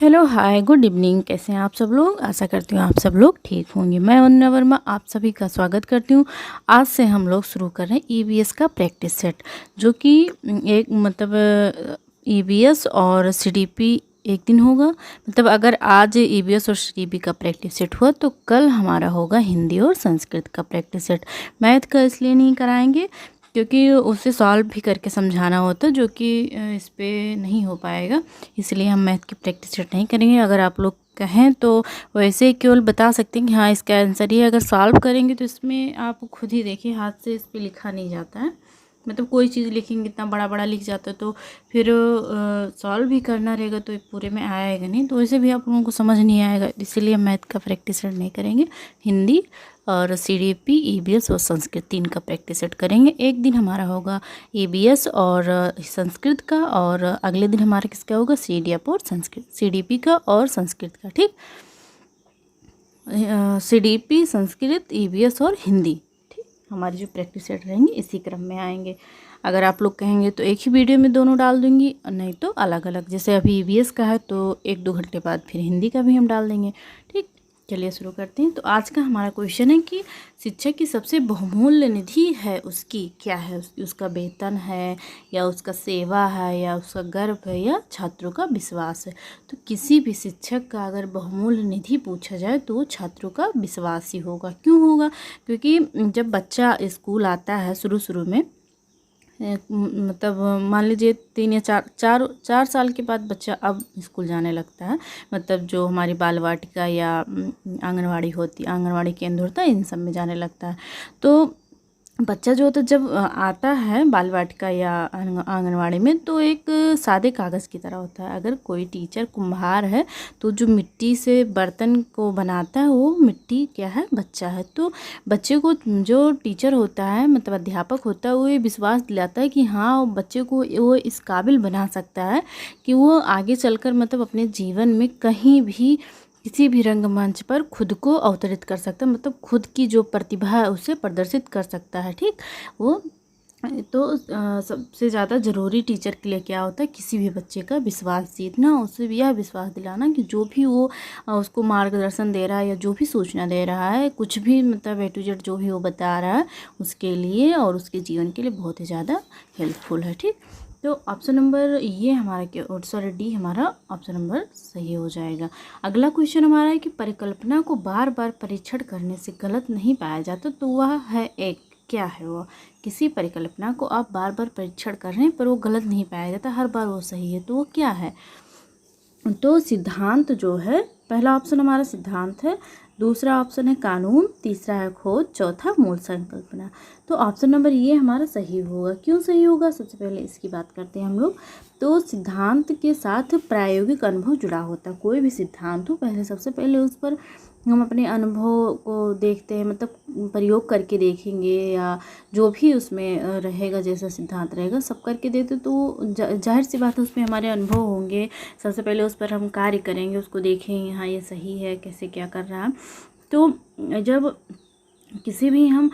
Hello hi good evening. कैसे हैं आप सब लोग। आशा करती हूँ आप सब लोग ठीक होंगे। मैं वंदना वर्मा आप सभी का स्वागत करती हूँ। आज से हम लोग शुरू कर रहे हैं ईवीएस का प्रैक्टिस सेट, जो कि एक मतलब ईवीएस और सीडीपी एक दिन होगा। मतलब अगर आज ईवीएस और सीडीपी का प्रैक्टिस सेट हुआ तो कल हमारा होगा हिंदी और संस्कृत का प्रैक्टिस सेट। मैथ का इसलिए नहीं कराएंगे क्योंकि उसे सॉल्व भी करके समझाना होता है, जो कि इस पे नहीं हो पाएगा। इसलिए हम मैथ की प्रैक्टिस सेट नहीं करेंगे। अगर आप लोग कहें तो वैसे केवल बता सकते हैं कि हाँ इसका आंसर ये। अगर सॉल्व करेंगे तो इसमें आप खुद ही देखिए, हाथ से इस पे लिखा नहीं जाता है। मतलब कोई चीज़ लिखेंगे इतना बड़ा बड़ा लिख जाता है, तो फिर सॉल्व भी करना रहेगा तो पूरे में आएगा नहीं, तो वैसे भी आप लोगों को समझ नहीं आएगा। इसीलिए हम मैथ का प्रैक्टिस सेट नहीं करेंगे। हिंदी और सीडीपी, ईवीएस और संस्कृत तीन का प्रैक्टिस सेट करेंगे। एक दिन हमारा होगा ईवीएस और संस्कृत का, और अगले दिन हमारा किसका होगा सीडीएफ और संस्कृत, सीडीपी का और संस्कृत का। ठीक, सीडीपी, संस्कृत, ईवीएस और हिंदी। ठीक, हमारी जो प्रैक्टिस सेट रहेंगे इसी क्रम में आएंगे। अगर आप लोग कहेंगे तो एक ही वीडियो में दोनों डाल दूंगी, और नहीं तो अलग अलग। जैसे अभी ईवीएस का है तो 1-2 घंटे बाद फिर हिंदी का भी हम डाल देंगे। ठीक, चलिए शुरू करते हैं। तो आज का हमारा क्वेश्चन है कि शिक्षक की सबसे बहुमूल्य निधि है उसकी क्या है। उसका वेतन है, या उसका सेवा है, या उसका गर्व है, या छात्रों का विश्वास है। तो किसी भी शिक्षक का अगर बहुमूल्य निधि पूछा जाए तो वो छात्रों का विश्वास ही होगा। क्यों होगा? क्योंकि जब बच्चा स्कूल आता है शुरू शुरू में, मतलब मान लीजिए 3 या 4 साल के बाद बच्चा अब स्कूल जाने लगता है। मतलब जो हमारी बाल वाटिका या आंगनवाड़ी होती, आंगनवाड़ी केंद्र होता है, इन सब में जाने लगता है। तो बच्चा जो होता है जब आता है बाल वाटिका या आंगनवाड़ी में, तो एक सादे कागज़ की तरह होता है। अगर कोई टीचर कुम्हार है तो जो मिट्टी से बर्तन को बनाता है वो मिट्टी क्या है, बच्चा है। तो बच्चे को जो टीचर होता है, मतलब अध्यापक होता है, वो ये विश्वास दिलाता है कि हाँ वो बच्चे को वो इस काबिल बना सकता है कि वो आगे चलकर मतलब अपने जीवन में कहीं भी किसी भी रंगमंच पर खुद को अवतरित कर सकता है। मतलब खुद की जो प्रतिभा है उसे प्रदर्शित कर सकता है। ठीक, वो तो सबसे ज़्यादा ज़रूरी टीचर के लिए क्या होता है, किसी भी बच्चे का विश्वास जीतना, उसे यह विश्वास दिलाना कि जो भी वो उसको मार्गदर्शन दे रहा है या जो भी सूचना दे रहा है, कुछ भी मतलब A to Z जो भी वो बता रहा है, उसके लिए और उसके जीवन के लिए बहुत ही ज़्यादा हेल्पफुल है। ठीक, तो ऑप्शन नंबर ये हमारा क्या, सॉरी डी हमारा ऑप्शन नंबर सही हो जाएगा। अगला क्वेश्चन हमारा है कि परिकल्पना को बार बार परीक्षण करने से गलत नहीं पाया जाता, तो वह है एक क्या है वो। किसी परिकल्पना को आप बार बार परीक्षण कर रहे हैं पर वो गलत नहीं पाया जाता, हर बार वो सही है, तो वो क्या है। तो सिद्धांत जो है, पहला ऑप्शन हमारा सिद्धांत है, दूसरा ऑप्शन है कानून, तीसरा है खोज, चौथा मूल संकल्पना। तो ऑप्शन नंबर ये हमारा सही होगा। क्यों सही होगा, सबसे पहले इसकी बात करते हैं हम लोग। तो सिद्धांत के साथ प्रायोगिक अनुभव जुड़ा होता है। कोई भी सिद्धांत हो, पहले सबसे पहले उस पर हम अपने अनुभव को देखते हैं, मतलब प्रयोग करके देखेंगे, या जो भी उसमें रहेगा, जैसा सिद्धांत रहेगा सब करके देते तो जाहिर सी बात है उसमें हमारे अनुभव होंगे। सबसे पहले उस पर हम कार्य करेंगे, उसको देखेंगे हाँ ये सही है, कैसे क्या कर रहा है। तो जब किसी भी हम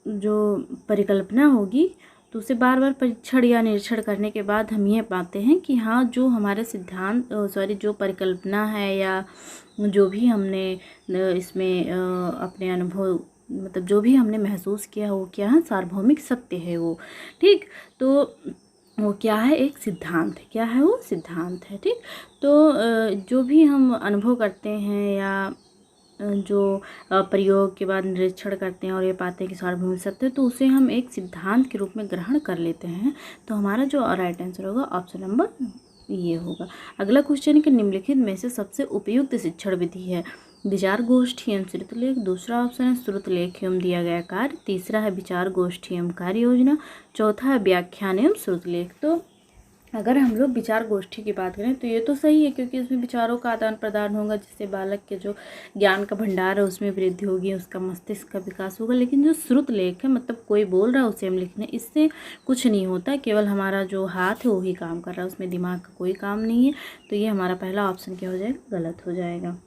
जो परिकल्पना होगी तो उसे बार बार परीक्षण या निरीक्षण करने के बाद हम ये पाते हैं कि हाँ जो हमारे सिद्धांत जो परिकल्पना है, या जो भी हमने इसमें अपने अनुभव, मतलब जो भी हमने महसूस किया वो क्या है, सार्वभौमिक सत्य है वो। ठीक, तो वो क्या है, एक सिद्धांत है। क्या है वो, सिद्धांत है। ठीक, तो जो भी हम अनुभव करते हैं या जो प्रयोग के बाद निरीक्षण करते हैं और ये पाते हैं कि सार्वभौमिक सत्य है, तो उसे हम एक सिद्धांत के रूप में ग्रहण कर लेते हैं। तो हमारा जो राइट आंसर होगा ऑप्शन नंबर ये होगा। अगला क्वेश्चन है कि निम्नलिखित में से सबसे उपयुक्त शिक्षण विधि है। विचार गोष्ठी एवं श्रुतलेख, दूसरा ऑप्शन है श्रुतलेख एवं दिया गया कार्य, तीसरा है विचार गोष्ठी एवं कार्य योजना, चौथा है व्याख्यान एवं श्रुतलेख। तो अगर हम लोग विचार गोष्ठी की बात करें तो ये तो सही है, क्योंकि इसमें विचारों का आदान प्रदान होगा, जिससे बालक के जो ज्ञान का भंडार है उसमें वृद्धि होगी, उसका मस्तिष्क का विकास होगा। लेकिन जो श्रुत लेख है, मतलब कोई बोल रहा है उसे हम लिखने, इससे कुछ नहीं होता, केवल हमारा जो हाथ है वही काम कर रहा है, उसमें दिमाग का कोई काम नहीं है। तो ये हमारा पहला ऑप्शन क्या हो जाएगा, गलत हो जाएगा।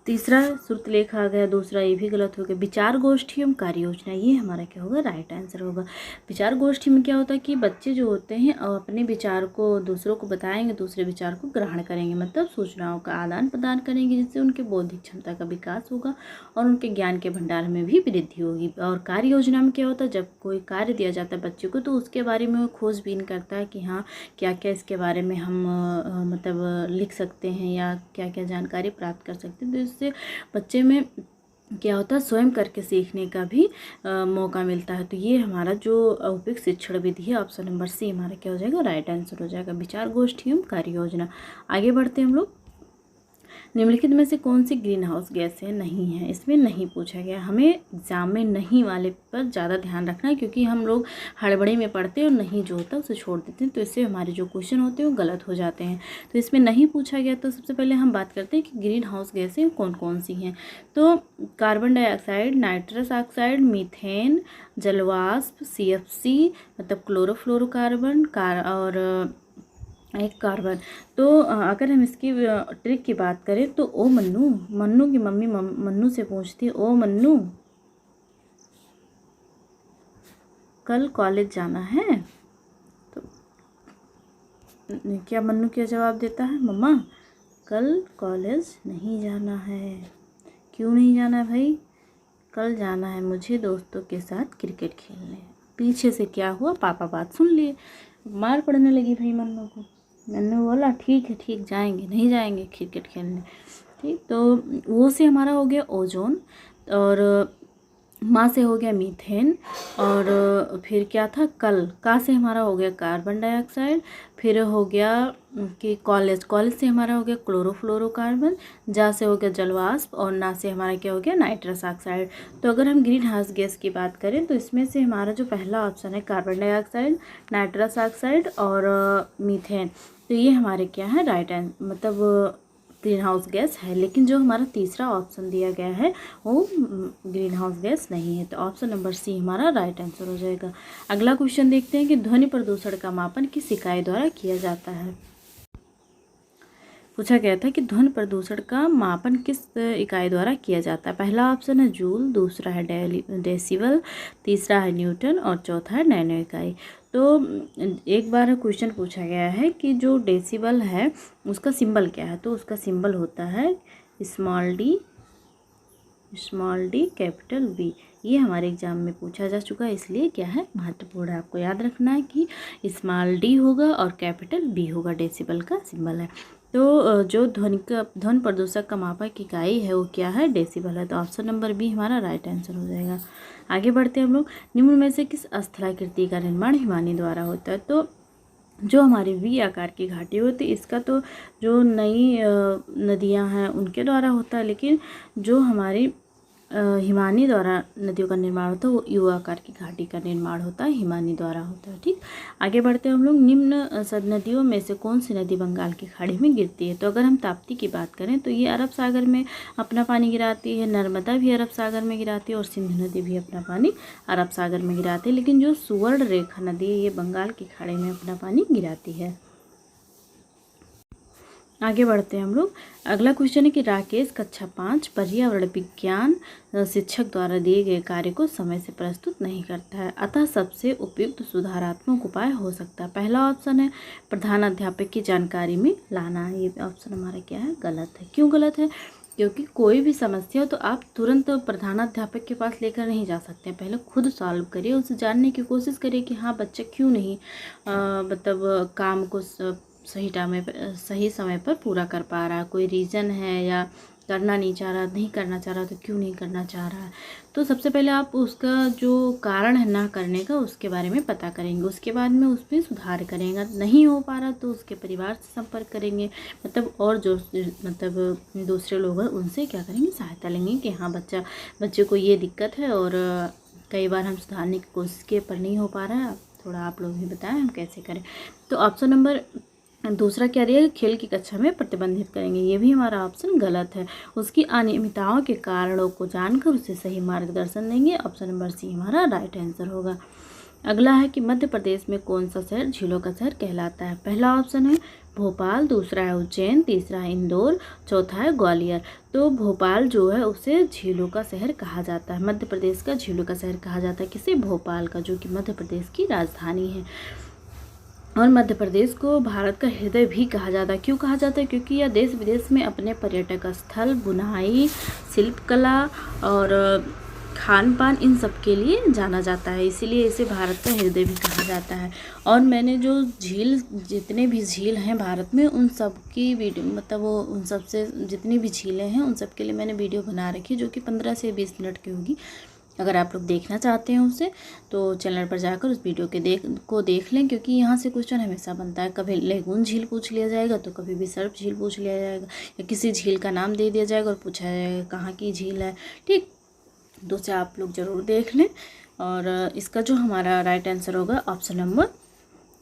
तीसरा श्रुतलेख आ गया, दूसरा ये भी गलत हो गया। विचार गोष्ठी एवं कार्य योजना, ये हमारा क्या होगा, राइट आंसर होगा। विचार गोष्ठी में क्या होता है कि बच्चे जो होते हैं अपने विचार को दूसरों को बताएंगे, दूसरे विचार को ग्रहण करेंगे, मतलब सूचनाओं का आदान प्रदान करेंगे, जिससे उनके बौद्धिक क्षमता का विकास होगा और उनके ज्ञान के भंडार में भी वृद्धि होगी। और कार्य योजना में क्या होता है, जब कोई कार्य दिया जाता है बच्चे को तो उसके बारे में वो खोजबीन करता है कि हाँ क्या क्या इसके बारे में हम मतलब लिख सकते हैं या क्या क्या जानकारी प्राप्त कर सकते हैं। तो इससे बच्चे में क्या होता है, स्वयं करके सीखने का भी मौका मिलता है। तो ये हमारा जो उपयुक्त शिक्षण विधि है, ऑप्शन नंबर सी हमारा क्या हो जाएगा, राइट आंसर हो जाएगा, विचार गोष्ठी एवं कार्य योजना। आगे बढ़ते हैं हम लोग। निम्नलिखित में से कौन सी ग्रीन हाउस गैस है, नहीं है, इसमें नहीं पूछा गया। हमें एग्जाम में नहीं वाले पर ज़्यादा ध्यान रखना है, क्योंकि हम लोग हड़बड़ी में पढ़ते हैं और नहीं जो होता उसे छोड़ देते हैं, तो इससे हमारे जो क्वेश्चन होते हैं वो गलत हो जाते हैं। तो इसमें नहीं पूछा गया। तो सबसे पहले हम बात करते हैं कि ग्रीन हाउस गैसें कौन कौन सी हैं। तो carbon dioxide, nitrous oxide, methane, जलवाष्प, CFC मतलब क्लोरोफ्लोरोकार्बन और एक कार्बन। तो अगर हम इसकी ट्रिक की बात करें तो ओ मन्नू की मम्मी मन्नू से पूछती है, ओ मन्नू कल कॉलेज जाना है? तो क्या मन्नू क्या जवाब देता है, मम्मा कल कॉलेज नहीं जाना है। क्यों नहीं जाना है भाई? कल जाना है मुझे दोस्तों के साथ क्रिकेट खेलने। पीछे से क्या हुआ, पापा बात सुन लिए, मार पड़ने लगी भाई मन्नू को। मैंने बोला ठीक है ठीक, जाएंगे, नहीं जाएंगे क्रिकेट खेलने, ठीक। तो वो से हमारा हो गया ओजोन, और माँ से हो गया मीथेन, और फिर क्या था, का से हमारा हो गया कार्बन डाइऑक्साइड, फिर हो गया कि कॉलेज से हमारा हो गया क्लोरोफ्लोरोकार्बन, जा से हो गया जलवाष्प, और ना से हमारा क्या हो गया, नाइट्रस ऑक्साइड। तो अगर हम ग्रीन हाउस गैस की बात करें तो इसमें से हमारा जो पहला ऑप्शन है कार्बन डाइऑक्साइड, नाइट्रस ऑक्साइड और मीथेन, तो ये हमारे क्या है, राइट आंसर मतलब ग्रीन हाउस गैस है। लेकिन जो हमारा तीसरा ऑप्शन दिया गया है वो ग्रीन हाउस गैस नहीं है। तो ऑप्शन नंबर सी हमारा राइट आंसर हो जाएगा। अगला क्वेश्चन देखते हैं कि ध्वनि प्रदूषण का मापन किस इकाई द्वारा किया जाता है। पूछा गया था कि ध्वनि प्रदूषण का मापन किस इकाई द्वारा किया जाता है। पहला ऑप्शन है जूल, दूसरा है डेसिबल, तीसरा है न्यूटन और चौथा है नैनो इकाई। तो एक बार क्वेश्चन पूछा गया है कि जो डेसिबल है उसका सिंबल क्या है। तो उसका सिंबल होता है स्मॉल डी कैपिटल V। ये हमारे एग्जाम में पूछा जा चुका है, इसलिए क्या है, महत्वपूर्ण है। आपको याद रखना है कि स्मॉल d होगा और कैपिटल B होगा, डेसिबल का सिंबल है। तो जो ध्वनि प्रदूषक का मापक इकाई है वो क्या है, डेसिबल है। तो ऑप्शन नंबर बी हमारा राइट आंसर हो जाएगा। आगे बढ़ते हैं हम लोग। निम्न में से किस स्थलाकृति का निर्माण हिमानी द्वारा होता है। तो जो हमारी V आकार की घाटी होती है इसका तो जो नई नदियां हैं उनके द्वारा होता है, लेकिन जो हमारी हिमानी द्वारा नदियों का निर्माण होता है वो U आकार की घाटी का निर्माण होता है, हिमानी द्वारा होता है, ठीक। आगे बढ़ते हैं हम लोग। निम्न नदियों में से कौन सी नदी बंगाल की खाड़ी में गिरती है। तो अगर हम ताप्ती की बात करें तो ये अरब सागर में अपना पानी गिराती है, नर्मदा भी अरब सागर में गिराती है और सिंधु नदी भी अपना पानी अरब सागर में गिराती है। लेकिन जो सुवर्ण रेखा नदी है ये बंगाल की खाड़ी में अपना पानी गिराती है। आगे बढ़ते हैं हम लोग। अगला क्वेश्चन है कि राकेश कक्षा 5 पर्यावरण विज्ञान शिक्षक द्वारा दिए गए कार्य को समय से प्रस्तुत नहीं करता है, अतः सबसे उपयुक्त सुधारात्मक उपाय हो सकता है। पहला ऑप्शन है प्रधान अध्यापक की जानकारी में लाना। ये ऑप्शन हमारा क्या है, गलत है। क्यों गलत है, क्योंकि कोई भी समस्या हो तो आप तुरंत प्रधानाध्यापक के पास लेकर नहीं जा सकते। पहले खुद सॉल्व करिए, उसे जानने की कोशिश करिए कि हाँ बच्चा क्यों नहीं मतलब काम को सही समय पर पूरा कर पा रहा है, कोई रीज़न है या करना नहीं चाह रहा, नहीं करना चाह रहा तो क्यों नहीं करना चाह रहा है। तो सबसे पहले आप उसका जो कारण है ना करने का उसके बारे में पता करेंगे, उसके बाद में उस पर सुधार करेंगे। नहीं हो पा रहा तो उसके परिवार से संपर्क करेंगे, मतलब और जो मतलब दूसरे लोग हैं उनसे क्या करेंगे, सहायता लेंगे कि हाँ बच्चे को ये दिक्कत है और कई बार हम सुधारने की कोशिश किए पर नहीं हो पा रहा है, थोड़ा आप लोग भी बताएं हम कैसे करें। तो ऑप्शन नंबर दूसरा क्या दिया, खेल की कक्षा में प्रतिबंधित करेंगे, ये भी हमारा ऑप्शन गलत है। उसकी अनियमितताओं के कारणों को जानकर उसे सही मार्गदर्शन देंगे, ऑप्शन नंबर सी हमारा राइट आंसर होगा। अगला है कि मध्य प्रदेश में कौन सा शहर झीलों का शहर कहलाता है। पहला ऑप्शन है भोपाल, दूसरा है उज्जैन, तीसरा है इंदौर, चौथा है ग्वालियर। तो भोपाल जो है उसे झीलों का शहर कहा जाता है, मध्य प्रदेश का झीलों का शहर कहा जाता है। किसे? भोपाल का, जो कि मध्य प्रदेश की राजधानी है। और मध्य प्रदेश को भारत का हृदय भी कहा जाता है। क्यों कहा जाता है? क्योंकि यह देश विदेश में अपने पर्यटक स्थल, बुनाई, शिल्पकला और खान पान, इन सब के लिए जाना जाता है, इसीलिए इसे भारत का हृदय भी कहा जाता है। और मैंने जो झील, जितने भी झील हैं भारत में, उन सब की वीडियो, मतलब वो उन सब से जितनी भी झीलें हैं उन सब के लिए मैंने वीडियो बना रखी, जो कि 15 से 20 मिनट की होगी। अगर आप लोग देखना चाहते हैं उसे, तो चैनल पर जाकर उस वीडियो के देख लें, क्योंकि यहाँ से क्वेश्चन हमेशा बनता है। कभी लेगून झील पूछ लिया जाएगा, तो कभी विसर्प झील पूछ लिया जाएगा, या किसी झील का नाम दे दिया जाएगा और पूछा जाएगा कहाँ की झील है। ठीक, तो उसे आप लोग ज़रूर देख लें। और इसका जो हमारा राइट आंसर होगा ऑप्शन नंबर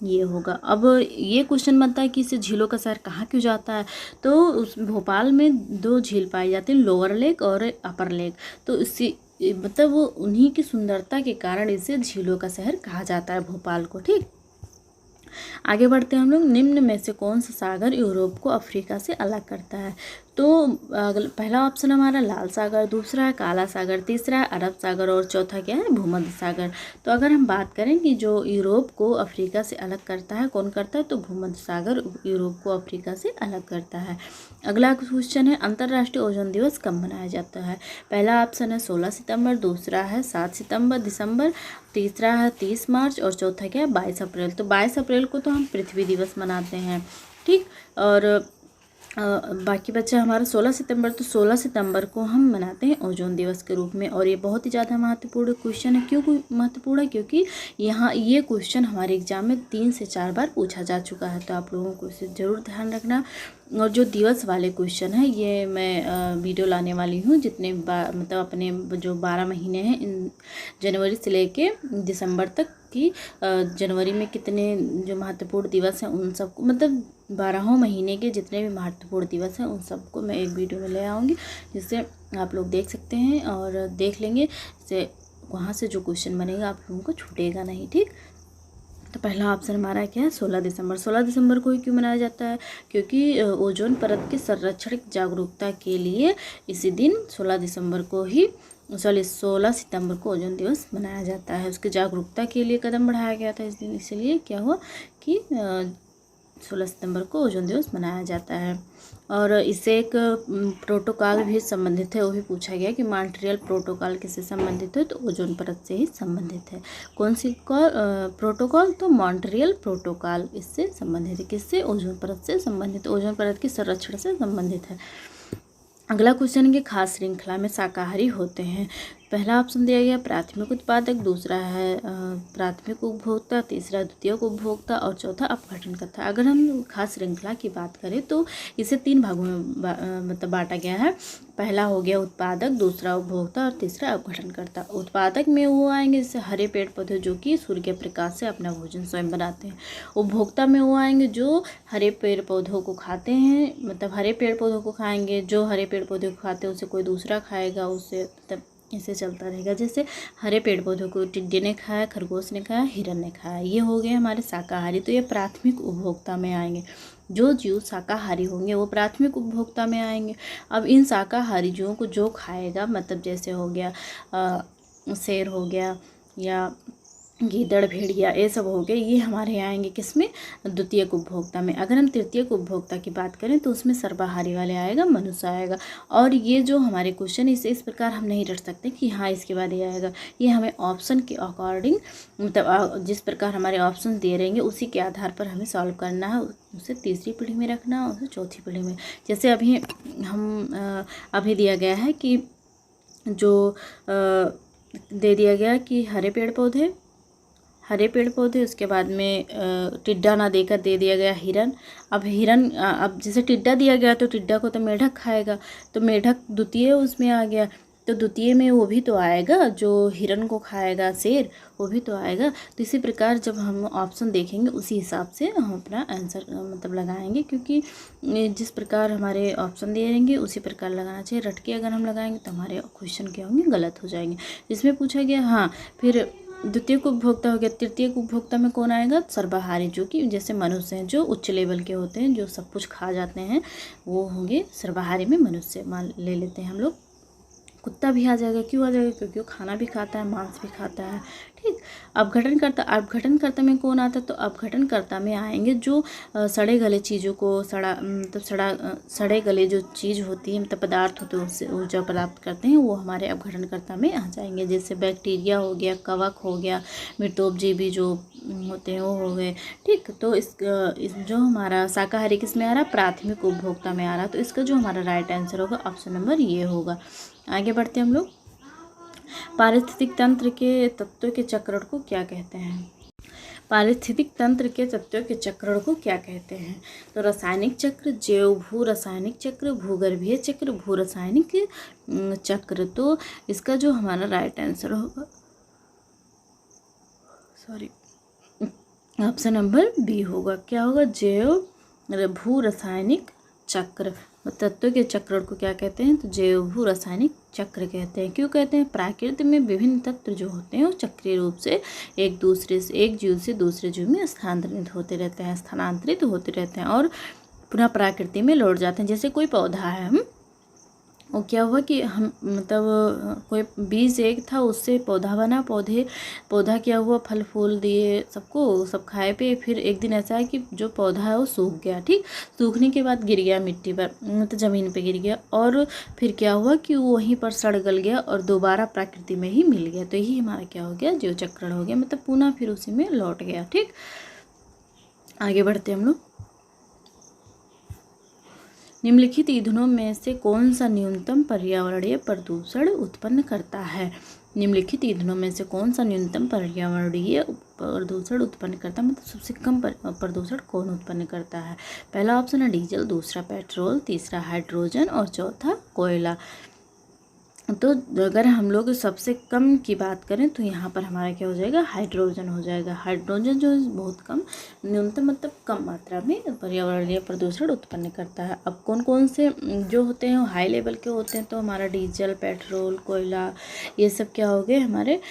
ये होगा। अब ये क्वेश्चन बनता है कि इसे झीलों का शहर कहाँ क्यों जाता है? तो उस भोपाल में 2 झील पाई जाती हैं, लोअर लेक और अपर लेक। तो इससे मतलब वो उन्हीं की सुंदरता के कारण इसे झीलों का शहर कहा जाता है भोपाल को। ठीक, आगे बढ़ते हैं हम लोग। निम्न में से कौन सा सागर यूरोप को अफ्रीका से अलग करता है? तो पहला ऑप्शन हमारा लाल सागर, दूसरा है काला सागर, तीसरा है अरब सागर और चौथा क्या है? भूमध्य सागर। तो अगर हम बात करें कि जो यूरोप को अफ्रीका से अलग करता है, कौन करता है? तो भूमध्य सागर यूरोप को अफ्रीका से अलग करता है। अगला क्वेश्चन है, अंतर्राष्ट्रीय ओजोन दिवस कब मनाया जाता है? पहला ऑप्शन है 16 सितंबर, दूसरा है 7 सितंबर दिसंबर, तीसरा है 30 मार्च और चौथा क्या है? 22 अप्रैल। तो 22 अप्रैल को तो हम पृथ्वी दिवस मनाते हैं। ठीक, और बाकी बच्चा हमारा 16 सितंबर। तो 16 सितंबर को हम मनाते हैं ओजोन दिवस के रूप में। और ये बहुत ही ज़्यादा महत्वपूर्ण क्वेश्चन है। क्यों महत्वपूर्ण है? क्योंकि यहाँ ये क्वेश्चन हमारे एग्जाम में 3 से 4 बार पूछा जा चुका है, तो आप लोगों को इसे ज़रूर ध्यान रखना। और जो दिवस वाले क्वेश्चन है, ये मैं वीडियो लाने वाली हूँ, जितने मतलब अपने जो 12 महीने हैं, इन जनवरी से लेके दिसंबर तक की, जनवरी में कितने जो महत्वपूर्ण दिवस हैं उन सबको, मतलब 12 महीने के जितने भी महत्वपूर्ण दिवस हैं उन सबको मैं एक वीडियो में ले आऊँगी, जिससे आप लोग देख सकते हैं और देख लेंगे, जिससे वहाँ से जो क्वेश्चन बनेगा आप लोगों को छूटेगा नहीं। ठीक, तो पहला ऑप्शन हमारा क्या है? 16 दिसंबर। 16 दिसंबर को ही क्यों मनाया जाता है? क्योंकि ओजोन परत के संरक्षण जागरूकता के लिए इसी दिन 16 दिसंबर को ही 16 सितंबर को ओजोन दिवस मनाया जाता है। उसकी जागरूकता के लिए कदम बढ़ाया गया था इस दिन, इसलिए क्या हुआ कि 16 सितंबर को ओजोन दिवस मनाया जाता है। और इससे एक प्रोटोकॉल भी संबंधित है, वो भी पूछा गया कि मॉन्ट्रियल प्रोटोकॉल किससे संबंधित है? तो ओजोन परत से ही संबंधित है। कौन सी प्रोटोकॉल? तो मॉन्ट्रियल प्रोटोकॉल इससे संबंधित है। किससे? ओजोन परत से संबंधित, ओजोन परत के संरक्षण से संबंधित है। अगला क्वेश्चन है कि खास श्रृंखला में शाकाहारी होते हैं। पहला ऑप्शन दिया गया प्राथमिक उत्पादक, दूसरा है प्राथमिक उपभोक्ता, तीसरा द्वितीयक उपभोक्ता और चौथा अपघटनकर्ता। अगर हम खास श्रृंखला की बात करें तो इसे 3 भागों में मतलब बांटा गया है। पहला हो गया उत्पादक, दूसरा उपभोक्ता और तीसरा अपघटनकर्ता। उत्पादक में वो आएंगे जैसे हरे पेड़ पौधे जो कि सूर्य के प्रकाश से अपना भोजन स्वयं बनाते हैं। उपभोक्ता में वो आएंगे जो हरे पेड़ पौधों को खाते हैं, मतलब हरे पेड़ पौधों को खाएंगे, जो हरे पेड़ पौधे को खाते हैं उसे कोई दूसरा खाएगा, उससे मतलब ऐसे चलता रहेगा। जैसे हरे पेड़ पौधों को टिड्डे ने खाया, खरगोश ने खाया, हिरन ने खाया, ये हो गए हमारे शाकाहारी। तो ये प्राथमिक उपभोक्ता में आएंगे। जो जीव शाकाहारी होंगे वो प्राथमिक उपभोक्ता में आएंगे। अब इन शाकाहारी जीवों को जो खाएगा, मतलब जैसे हो गया शेर हो गया या गीदड़, भेड़िया, ये सब हो गए, ये हमारे यहाँ आएंगे किसमें? द्वितीयक उपभोक्ता में। अगर हम तृतीयक उपभोक्ता की बात करें तो उसमें सर्वाहारी वाले आएगा, मनुष्य आएगा। और ये जो हमारे क्वेश्चन इसे इस प्रकार हम नहीं रट सकते कि हाँ इसके बाद ये आएगा। ये हमें ऑप्शन के अकॉर्डिंग, मतलब जिस प्रकार हमारे ऑप्शन दिए रहेंगे उसी के आधार पर हमें सॉल्व करना है। उसे तीसरी पीढ़ी में रखना है, उसे चौथी पीढ़ी में। जैसे अभी दिया गया है कि जो दे दिया गया कि हरे पेड़ पौधे, उसके बाद में टिड्डा ना देकर दे दिया गया हिरन। अब जैसे टिड्डा दिया गया तो टिड्डा को तो मेढक खाएगा, तो मेढक द्वितीय उसमें आ गया, तो द्वितीय में वो भी तो आएगा, जो हिरन को खाएगा शेर, वो भी तो आएगा। तो इसी प्रकार जब हम ऑप्शन देखेंगे उसी हिसाब से हम अपना आंसर मतलब लगाएंगे, क्योंकि जिस प्रकार हमारे ऑप्शन दिए रहेंगे उसी प्रकार लगाना चाहिए। रट के अगर हम लगाएंगे तो हमारे क्वेश्चन क्या होंगे? गलत हो जाएंगे। इसमें पूछा गया, हाँ फिर द्वितीयक उपभोक्ता हो गया। तृतीयक उपभोक्ता में कौन आएगा? सर्वाहारी, जो कि जैसे मनुष्य हैं, जो उच्च लेवल के होते हैं, जो सब कुछ खा जाते हैं, वो होंगे सर्वाहारी में मनुष्य। मान ले लेते हैं हम लोग कुत्ता भी आ जाएगा। क्यों आ जाएगा? क्योंकि वो खाना भी खाता है, मांस भी खाता है। ठीक। अपघटनकर्ता में कौन आता है? तो अपघटनकर्ता में आएंगे जो सड़े गले चीज़ों को सड़े गले जो चीज़ होती है, मतलब पदार्थ होते हैं, उससे ऊर्जा प्राप्त करते हैं, वो हमारे अपघटनकर्ता में आ जाएंगे। जैसे बैक्टीरिया हो गया, कवक हो गया, मृतोपजीवी जो होते हैं वो हो गए। ठीक। तो इस जो हमारा शाकाहारी किस में आ रहा है? प्राथमिक उपभोक्ता में आ रहा है। तो इसका जो हमारा राइट आंसर होगा ऑप्शन नंबर ये होगा। आगे बढ़ते हैं हम लोग। पारिस्थितिक तंत्र के तत्वों के चक्रण को क्या कहते हैं? पारिस्थितिक तंत्र के तत्वों के चक्रण को क्या कहते हैं? तो रासायनिक चक्र, जैव भू रासायनिक चक्र, भूगर्भीय चक्र, भू रासायनिक चक्र। तो इसका जो हमारा राइट आंसर होगा, ऑप्शन नंबर बी होगा। क्या होगा? जैव भू रासायनिक चक्र। तत्वों के चक्रण को क्या कहते हैं? तो जैव भू रासायनिक चक्र कहते हैं। क्यों कहते हैं? प्रकृति में विभिन्न तत्व जो होते हैं वो चक्रीय रूप से एक जीव से दूसरे जीव में स्थानांतरित होते रहते हैं और पुनः प्रकृति में लौट जाते हैं। जैसे कोई पौधा है, वो क्या हुआ कि हम मतलब कोई बीज एक था, उससे पौधा बना, पौधा क्या हुआ, फल फूल दिए, सब खाए पे। फिर एक दिन ऐसा है कि जो पौधा है वो सूख गया। ठीक। सूखने के बाद गिर गया मिट्टी पर, मतलब ज़मीन पे गिर गया, और फिर क्या हुआ कि वो वहीं पर सड़ गल गया और दोबारा प्रकृति में ही मिल गया। तो यही हमारा क्या हो गया? जीव चक्रण हो गया, मतलब पुनः फिर उसी में लौट गया। ठीक। आगे बढ़ते हम लोग। निम्नलिखित ईंधनों में से कौन सा न्यूनतम पर्यावरणीय प्रदूषण उत्पन्न करता है? निम्नलिखित ईंधनों में से कौन सा न्यूनतम पर्यावरणीय प्रदूषण उत्पन्न करता है, मतलब सबसे कम प्रदूषण कौन उत्पन्न करता है? पहला ऑप्शन है डीजल, दूसरा पेट्रोल, तीसरा हाइड्रोजन और चौथा कोयला। तो अगर हम लोग सबसे कम की बात करें तो यहाँ पर हमारा क्या हो जाएगा? हाइड्रोजन हो जाएगा। हाइड्रोजन जो है बहुत कम, न्यूनतम मतलब कम मात्रा में पर्यावरणीय प्रदूषण उत्पन्न करता है। अब कौन कौन से जो होते हैं वो हाई लेवल के होते हैं? तो हमारा डीजल, पेट्रोल, कोयला, ये सब क्या हो गए हमारे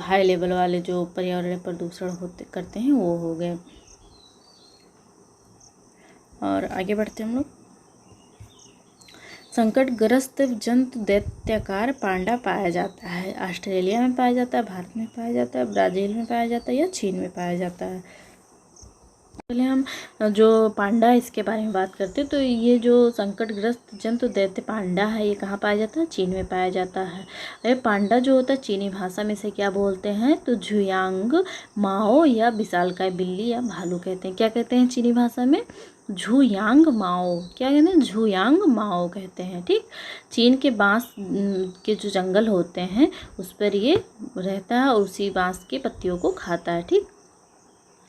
हाई लेवल वाले जो पर्यावरणीय प्रदूषण करते हैं वो हो गए। और आगे बढ़ते हैं हम लोग। संकटग्रस्त जंतु दैत्याकार पांडा पाया जाता है। ऑस्ट्रेलिया में पाया जाता है, भारत में पाया जाता है, ब्राज़ील में पाया जाता है या चीन में पाया जाता है? पहले हम जो पांडा इसके बारे में बात करते हैं। तो ये जो संकटग्रस्त जंतु दैत्य पांडा है, ये कहाँ पाया जाता है? चीन में पाया जाता है। ये पांडा जो होता है चीनी भाषा में से क्या बोलते हैं? तो झुयांग माओ या विशालकाय बिल्ली या भालू कहते हैं। क्या कहते हैं चीनी भाषा में? झुयांग माओ। क्या कहते हैं? झुयांग माओ कहते हैं। ठीक। चीन के बांस के जो जंगल होते हैं उस पर ये रहता है और उसी बांस के पत्तियों को खाता है। ठीक।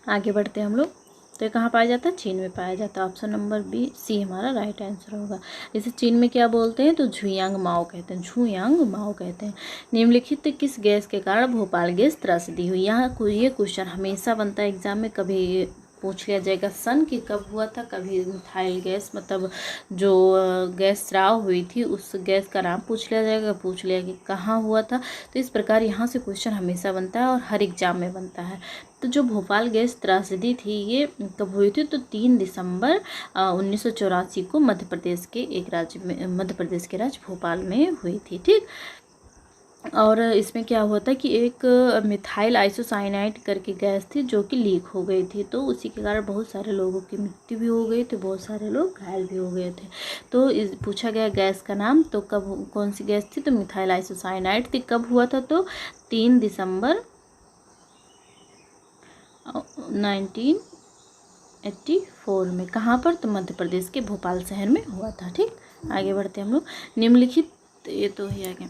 आगे बढ़ते हैं हम लोग। तो ये कहाँ पाया जाता है? चीन में पाया जाता है। ऑप्शन नंबर बी सी हमारा राइट आंसर होगा। इसे चीन में क्या बोलते हैं? तो झुयांग माओ कहते हैं। झुयांग माओ कहते हैं। निम्नलिखित किस गैस के कारण भोपाल गैस त्रासदी हुई? यहाँ ये क्वेश्चन हमेशा बनता है एग्जाम में, कभी पूछ लिया जाएगा सन कि कब हुआ था, कभी मिथाइल गैस मतलब जो गैस स्राव हुई थी उस गैस का नाम पूछ लिया जाएगा, पूछ लिया कि कहाँ हुआ था। तो इस प्रकार यहाँ से क्वेश्चन हमेशा बनता है और हर एग्जाम में बनता है। तो जो भोपाल गैस त्रासदी थी ये कब हुई थी? तो 3 दिसंबर 1984 को मध्य प्रदेश के राज्य भोपाल में हुई थी। ठीक। और इसमें क्या हुआ था कि एक मिथाइल आइसोसाइनाइड करके गैस थी जो कि लीक हो गई थी। तो उसी के कारण बहुत सारे लोगों की मृत्यु भी हो गई थी, बहुत सारे लोग घायल भी हो गए थे। तो पूछा गया गैस का नाम, तो कौन सी गैस थी? तो मिथाइल आइसोसाइनाइड थी। कब हुआ था? तो 3 दिसंबर 1984 में। कहाँ पर? तो मध्य प्रदेश के भोपाल शहर में हुआ था। ठीक। आगे बढ़ते हैं हम लोग। निम्नलिखित, ये तो ही आगे,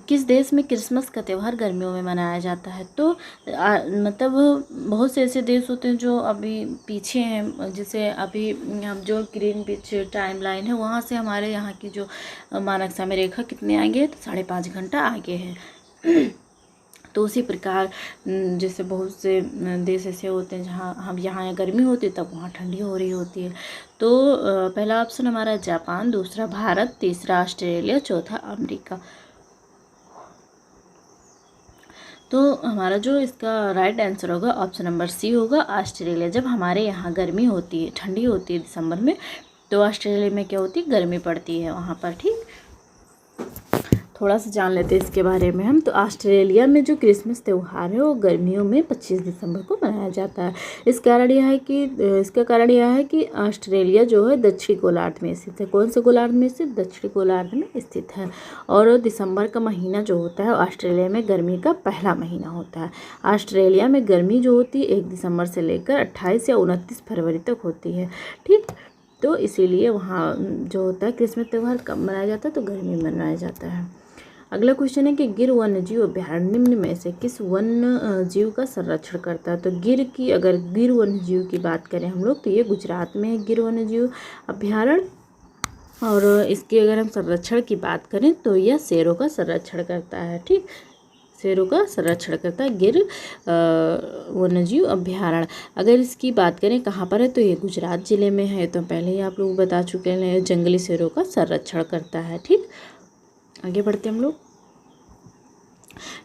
किस देश में क्रिसमस का त्यौहार गर्मियों में मनाया जाता है? तो मतलब बहुत से ऐसे देश होते हैं जो अभी पीछे हैं। जैसे अभी हम जो ग्रीनविच टाइम लाइन है वहाँ से हमारे यहाँ की जो मानक समय रेखा कितने आगे है? तो 5.5 घंटा आगे है। तो उसी प्रकार जैसे बहुत से देश ऐसे होते हैं जहाँ हम यहाँ गर्मी होती है तब वहाँ ठंडी हो रही होती है। तो पहला ऑप्शन हमारा जापान, दूसरा भारत, तीसरा ऑस्ट्रेलिया, चौथा अमेरिका। तो हमारा जो इसका राइट आंसर होगा ऑप्शन नंबर सी होगा, ऑस्ट्रेलिया। जब हमारे यहाँ गर्मी होती है, ठंडी होती है दिसंबर में, तो ऑस्ट्रेलिया में क्या होती है, गर्मी पड़ती है वहाँ पर। ठीक, थोड़ा सा जान लेते हैं इसके बारे में हम। तो ऑस्ट्रेलिया में जो क्रिसमस त्यौहार है वो गर्मियों में 25 दिसंबर को मनाया जाता है। इसका कारण यह है कि ऑस्ट्रेलिया जो है दक्षिणी गोलार्ध में स्थित है। कौन से गोलार्ध में स्थित? दक्षिणी गोलार्ध में स्थित है। और दिसंबर का महीना जो होता है ऑस्ट्रेलिया में गर्मी का पहला महीना होता है। ऑस्ट्रेलिया में गर्मी जो होती है 1 दिसंबर से लेकर 28 या 29 फरवरी तक होती है। ठीक, तो इसीलिए वहाँ जो होता है क्रिसमस त्यौहार कब मनाया जाता है, तो गर्मी में मनाया जाता है। अगला क्वेश्चन है कि गिर वन्य जीव अभ्यारण्य निम्न में से किस वन्य जीव का संरक्षण करता है? तो अगर गिर वन्य जीव की बात करें हम लोग, तो ये गुजरात में है गिर वन्य जीव अभ्यारण्य। और इसके अगर हम संरक्षण की बात करें तो यह शेरों का संरक्षण करता है। ठीक, शेरों का संरक्षण करता है गिर वन्यजीव अभ्यारण्य। अगर इसकी बात करें कहाँ पर है, तो ये गुजरात जिले में है। तो पहले ही आप लोग बता चुके हैं, जंगली शेरों का संरक्षण करता है। ठीक, आगे बढ़ते हम लोग।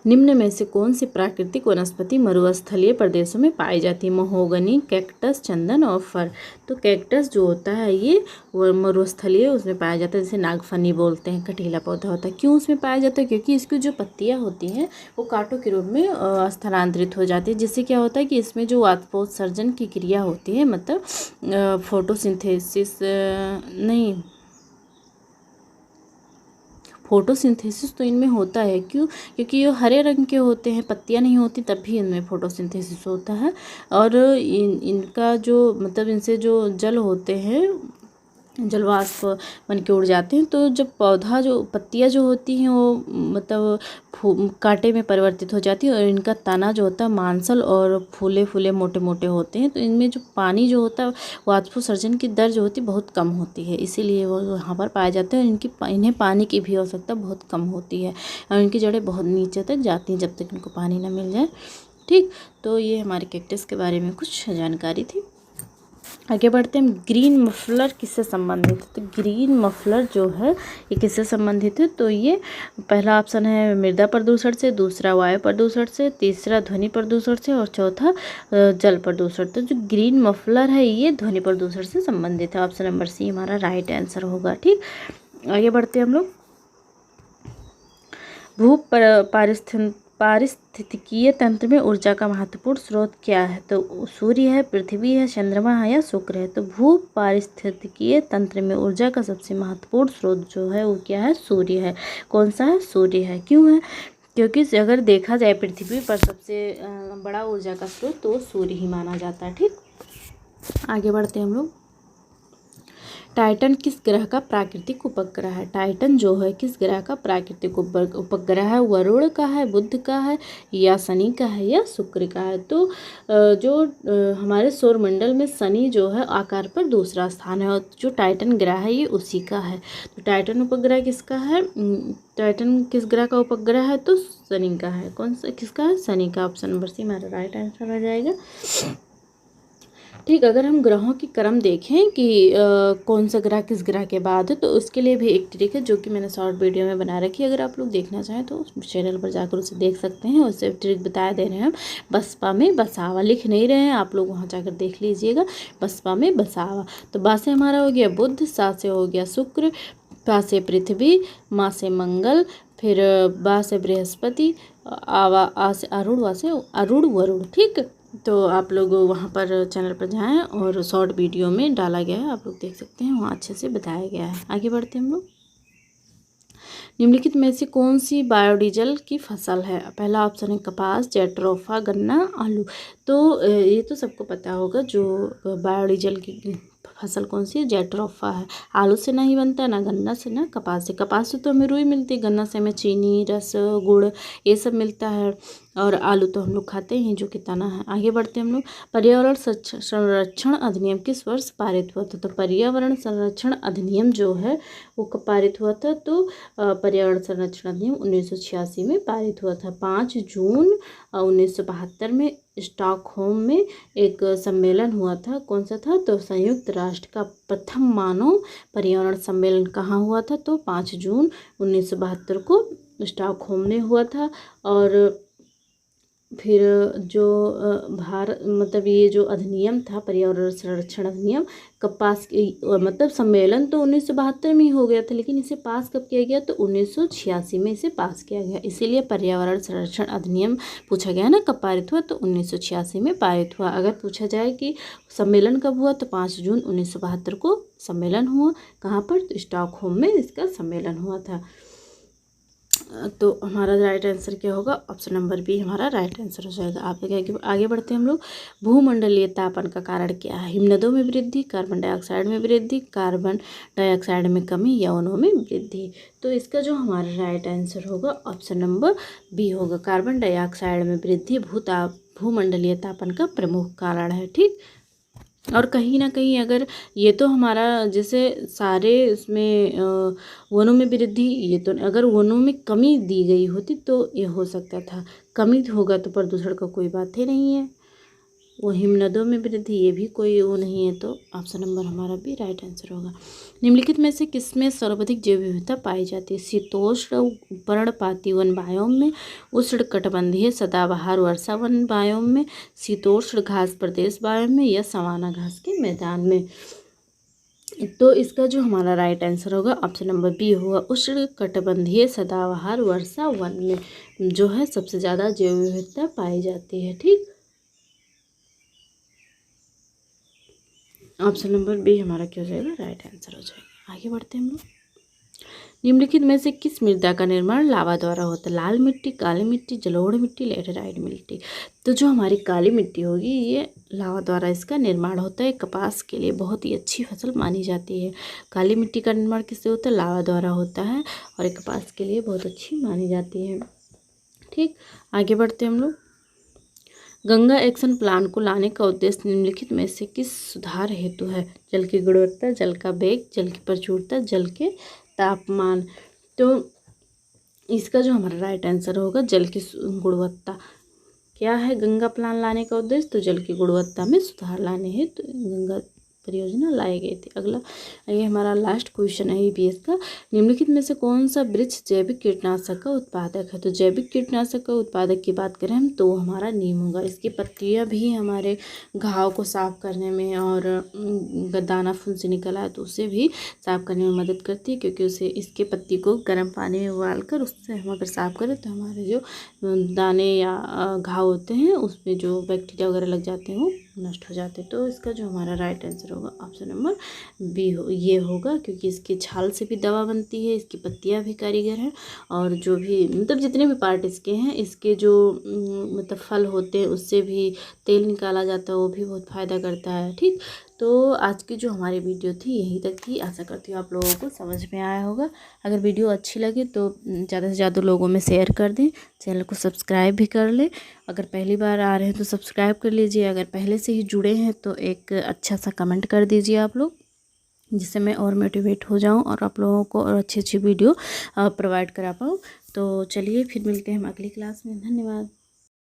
निम्न में से कौन सी प्राकृतिक वनस्पति मरुस्थलीय प्रदेशों में पाई जाती है? महोगनी, कैक्टस, चंदन और फर। तो कैक्टस जो होता है ये मरुस्थलीय उसमें पाया जाता है, जैसे नागफनी बोलते हैं, कटीला पौधा होता है। क्यों उसमें पाया जाता है? क्योंकि इसकी जो पत्तियां होती हैं वो कांटों के रूप में स्थानांतरित हो जाती है, जिससे क्या होता है कि इसमें जो वाष्पोत्सर्जन की क्रिया होती है, मतलब फोटोसिंथेसिस नहीं, फोटोसिंथेसिस तो इनमें होता है। क्यों? क्योंकि ये हरे रंग के होते हैं, पत्तियां नहीं होती, तब भी इनमें फोटोसिंथेसिस होता है। और इनका जो मतलब इनसे जो जल होते हैं, जलवाष्प बन के उड़ जाते हैं। तो जब पौधा जो पत्तियां जो होती हैं वो मतलब कांटे में परिवर्तित हो जाती है, और इनका तना जो होता है मांसल और फूले फूले मोटे मोटे होते हैं। तो इनमें जो पानी जो होता है, वाष्पोत्सर्जन की दर जो होती है बहुत कम होती है, इसीलिए वो यहाँ पर पाए जाते हैं। इन्हें पानी की भी आवश्यकता बहुत कम होती है, और इनकी जड़ें बहुत नीचे तक जाती हैं जब तक इनको पानी ना मिल जाए। ठीक, तो ये हमारे कैक्टस के बारे में कुछ जानकारी थी। आगे बढ़ते हैं। ग्रीन मफलर किससे संबंधित है? तो ग्रीन मफलर जो है ये किससे संबंधित है? तो ये पहला ऑप्शन है मृदा प्रदूषण से, दूसरा वायु प्रदूषण से, तीसरा ध्वनि प्रदूषण से, और चौथा जल प्रदूषण। तो जो ग्रीन मफलर है ये ध्वनि प्रदूषण से संबंधित है। ऑप्शन नंबर सी हमारा राइट आंसर होगा। ठीक, आगे बढ़ते हैं हम लोग। भू पारिस्थितिकीय तंत्र में ऊर्जा का महत्वपूर्ण स्रोत क्या है? तो सूर्य है, पृथ्वी है, चंद्रमा है या शुक्र है? तो भू पारिस्थितिकीय तंत्र में ऊर्जा का सबसे महत्वपूर्ण स्रोत जो है वो क्या है? सूर्य है। कौन सा है? सूर्य है। क्यों है? क्योंकि अगर देखा जाए पृथ्वी पर सबसे बड़ा ऊर्जा का स्रोत तो सूर्य ही माना जाता है। ठीक, आगे बढ़ते हैं हम लोग। टाइटन किस ग्रह का प्राकृतिक उपग्रह है? टाइटन जो है किस ग्रह का प्राकृतिक उपग्रह है? वरुण का है, बुध का है, या शनि का है, या शुक्र का है? तो जो हमारे सौरमंडल में शनि जो है आकार पर दूसरा स्थान है, और जो टाइटन ग्रह है ये उसी का है। तो टाइटन उपग्रह किसका है? टाइटन किस ग्रह का उपग्रह है? तो शनि का है। कौन सा किसका है? शनि का। ऑप्शन नंबर सी हमारा राइट आंसर हो जाएगा। ठीक, अगर हम ग्रहों की क्रम देखें कि कौन सा ग्रह किस ग्रह के बाद है, तो उसके लिए भी एक ट्रिक है जो कि मैंने शॉर्ट वीडियो में बना रखी है। अगर आप लोग देखना चाहें तो उस चैनल पर जाकर उसे देख सकते हैं। उससे ट्रिक बता दे रहे हैं हम। बसपा में बसावा लिख नहीं रहे हैं, आप लोग वहाँ जाकर देख लीजिएगा। बसपा में बसावा। तो बा से हमारा हो गया बुध, सा से हो गया शुक्र, पा से पृथ्वी, माँ से मंगल, फिर बा से बृहस्पति, आ से अरुण, वा से अरुण वरुण। ठीक, तो आप लोग वहाँ पर चैनल पर जाएं और शॉर्ट वीडियो में डाला गया है, आप लोग देख सकते हैं, वहाँ अच्छे से बताया गया है। आगे बढ़ते हैं हम लोग। निम्नलिखित में से कौन सी बायोडीजल की फसल है? पहला ऑप्शन है कपास, जेट्रोफा, गन्ना, आलू। तो ये तो सबको पता होगा जो बायोडीजल की फसल कौन सी है? जेट्रोफा है। आलू से नहीं बनता, ना गन्ना से, ना कपास से। कपास से तो हमें रुई मिलती है, गन्ना से हमें चीनी, रस, गुड़ ये सब मिलता है, और आलू तो हम लोग खाते हैं जो कि तना है। आगे बढ़ते हैं हम लोग। पर्यावरण संरक्षण अधिनियम किस वर्ष पारित हुआ था? तो पर्यावरण संरक्षण अधिनियम जो है वो कब पारित हुआ था? तो पर्यावरण संरक्षण अधिनियम 1986 में पारित हुआ था। 5 जून 1972 में स्टॉकहोम में एक सम्मेलन हुआ था। कौन सा था? तो संयुक्त राष्ट्र का प्रथम मानव पर्यावरण सम्मेलन कहाँ हुआ था? तो 5 जून 1972 को स्टॉकहोम में हुआ था। और फिर जो मतलब ये जो अधिनियम था पर्यावरण संरक्षण अधिनियम कब पास मतलब सम्मेलन तो 1972 में ही हो गया था, लेकिन इसे पास कब किया गया तो 1986 में इसे पास किया गया। इसीलिए पर्यावरण संरक्षण अधिनियम पूछा गया ना कब पारित हुआ तो 1986 में पारित हुआ। अगर पूछा जाए कि सम्मेलन कब हुआ तो 5 जून 1972 को सम्मेलन हुआ। कहाँ पर तो स्टॉकहोम में इसका सम्मेलन हुआ था। तो हमारा राइट आंसर क्या होगा, ऑप्शन नंबर बी हमारा राइट आंसर हो जाएगा। आप आगे बढ़ते हैं हम लोग। भूमंडलीय तापन का कारण क्या है? हिमनदों में वृद्धि, कार्बन डाइऑक्साइड में वृद्धि, कार्बन डाइऑक्साइड में कमी या वनों में वृद्धि। तो इसका जो हमारा राइट आंसर होगा ऑप्शन नंबर बी होगा। कार्बन डाइऑक्साइड में वृद्धि भूमंडलीय तापन का प्रमुख कारण है। ठीक, और कहीं ना कहीं अगर ये तो हमारा जैसे सारे इसमें वनों में वृद्धि, ये तो अगर वनों में कमी दी गई होती तो ये हो सकता था। कमी होगा तो प्रदूषण का कोई बात ही नहीं है। वो हिमनदों में वृद्धि, ये भी कोई वो नहीं है। तो ऑप्शन नंबर हमारा भी राइट आंसर होगा। निम्नलिखित में से किसमें सर्वाधिक जैव विविधता पाई जाती है? शीतोष्ण पर्णपाती वन बायोम में, उष्ण कटिबंधीय सदाबहार वर्षा वन बायोम में, शीतोष्ण घास प्रदेश बायोम में या सवाना घास के मैदान में। तो इसका जो हमारा राइट आंसर होगा ऑप्शन नंबर बी होगा। उष्ण कटिबंधीय सदाबहार वर्षा वन में जो है सबसे ज़्यादा जैव विविधता पाई जाती है। ठीक, ऑप्शन नंबर बी हमारा क्या हो जाएगा, राइट आंसर हो जाएगा। आगे बढ़ते हैं हम लोग। निम्नलिखित में से किस मृदा का निर्माण लावा द्वारा होता है? लाल मिट्टी, काली मिट्टी, जलोढ़ मिट्टी, लैटेराइट मिट्टी। तो जो हमारी काली मिट्टी होगी ये लावा द्वारा इसका निर्माण होता है। कपास के लिए बहुत ही अच्छी फसल मानी जाती है। काली मिट्टी का निर्माण किससे होता है? लावा द्वारा होता है, और ये कपास के लिए बहुत अच्छी मानी जाती है। ठीक, आगे बढ़ते हैं हम लोग। गंगा एक्शन प्लान को लाने का उद्देश्य निम्नलिखित में से किस सुधार हेतु है? जल की गुणवत्ता, जल का वेग, जल की प्रचुरता, जल के तापमान। तो इसका जो हमारा राइट आंसर होगा जल की गुणवत्ता। क्या है गंगा प्लान लाने का उद्देश्य? तो जल की गुणवत्ता में सुधार लाने हेतु गंगा परियोजना लाई गई थी। अगला ये हमारा लास्ट क्वेश्चन है ईवीएस का। निम्नलिखित में से कौन सा वृक्ष जैविक कीटनाशक का उत्पादक है? तो जैविक कीटनाशक का उत्पादक की बात करें हम तो हमारा नीम होगा। इसकी पत्तियां भी हमारे घाव को साफ करने में, और दाना फुंसी निकल आए तो उसे भी साफ करने में मदद करती है, क्योंकि उसे इसके पत्ती को गर्म पानी में उबाल कर उससे हम अगर साफ करें तो हमारे जो दाने या घाव होते हैं उसमें जो बैक्टीरिया वगैरह लग जाते हैं वो नष्ट हो जाते हैं। तो इसका जो हमारा राइट आंसर होगा ऑप्शन नंबर बी ये होगा, क्योंकि इसकी छाल से भी दवा बनती है, इसकी पत्तियां भी कारीगर हैं, और जो भी मतलब जितने भी पार्ट इसके हैं, इसके जो मतलब फल होते हैं उससे भी तेल निकाला जाता है, वो भी बहुत फ़ायदा करता है। ठीक, तो आज की जो हमारी वीडियो थी यहीं तक थी। आशा करती हूँ आप लोगों को समझ में आया होगा। अगर वीडियो अच्छी लगे तो ज़्यादा से ज़्यादा लोगों में शेयर कर दें, चैनल को सब्सक्राइब भी कर लें। अगर पहली बार आ रहे हैं तो सब्सक्राइब कर लीजिए, अगर पहले से ही जुड़े हैं तो एक अच्छा सा कमेंट कर दीजिए आप लोग, जिससे मैं और मोटिवेट हो जाऊं और आप लोगों को और अच्छी अच्छी वीडियो प्रोवाइड करा पाऊँ। तो चलिए फिर मिलते हैं हम अगली क्लास में। धन्यवाद।